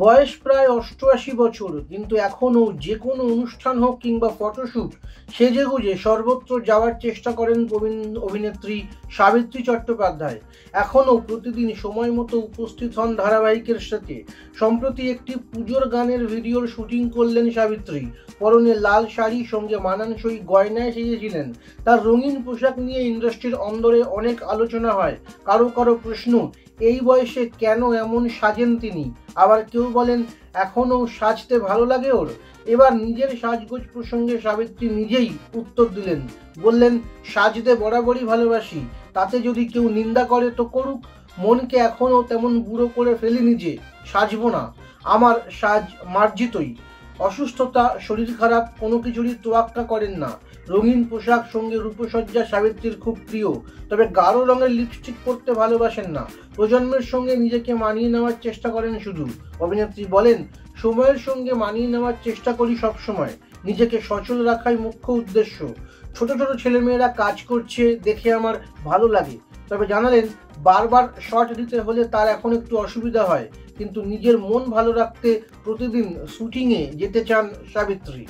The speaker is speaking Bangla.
বয়স প্রায় ৮৮ বছর, কিন্তু এখনও যে কোনো অনুষ্ঠান হোক কিংবা ফটোশ্যুট সেজেগুজে সর্বত্র যাওয়ার চেষ্টা করেন প্রবীণ অভিনেত্রী সাবিত্রী চট্টোপাধ্যায়। এখনও প্রতিদিন সময় মতো উপস্থিত হন ধারাবাহিকের সাথে। সম্প্রতি একটি পুজোর গানের ভিডিওর শুটিং করলেন সাবিত্রী। পরনে লাল শাড়ি, সঙ্গে মানানসই গয়নায় সেজেছিলেন। তার রঙিন পোশাক নিয়ে ইন্ডাস্ট্রির অন্দরে অনেক আলোচনা হয়। কারো কারো প্রশ্ন, এই বয়সে কেন এমন সাজেন তিনি। আবার কেউ বলেন, এখনও সাজতে ভালো লাগে ওর। এবার নিজের সাজগোজ প্রসঙ্গে সাবিত্রী নিজেই উত্তর দিলেন। বললেন, সাজতে বরাবরই ভালোবাসি, তাতে যদি কেউ নিন্দা করে তো করুক। মনকে এখনও তেমন বুড়ো করে ফেলিনি যে সাজবো না। আমার সাজ মার্জিতই। অসুস্থতা, শরীর খারাপ কোনো কিছুরই তোয়াক্কা করেন না। রঙিন পোশাক সঙ্গে রূপসজ্জা সাবিত্রীর খুব প্রিয়, তবে গাঢ় রঙের লিপস্টিক পরতে ভালোবাসেন না। প্রজন্মের সঙ্গে নিজেকে মানিয়ে নেওয়ার চেষ্টা করেন শুধু। অভিনেত্রী বলেন, সময়ের সঙ্গে মানিয়ে নেওয়ার চেষ্টা করি সবসময়। নিজেকে সচল রাখাই মুখ্য উদ্দেশ্য। ছোট ছোট ছেলেমেয়েরা কাজ করছে দেখে আমার ভালো লাগে। তবে জানালেন, বারবার শট দিতে হলে তার এখন একটু অসুবিধা হয়, কিন্তু নিজের মন ভালো রাখতে প্রতিদিন শুটিংয়ে যেতে চান সাবিত্রী।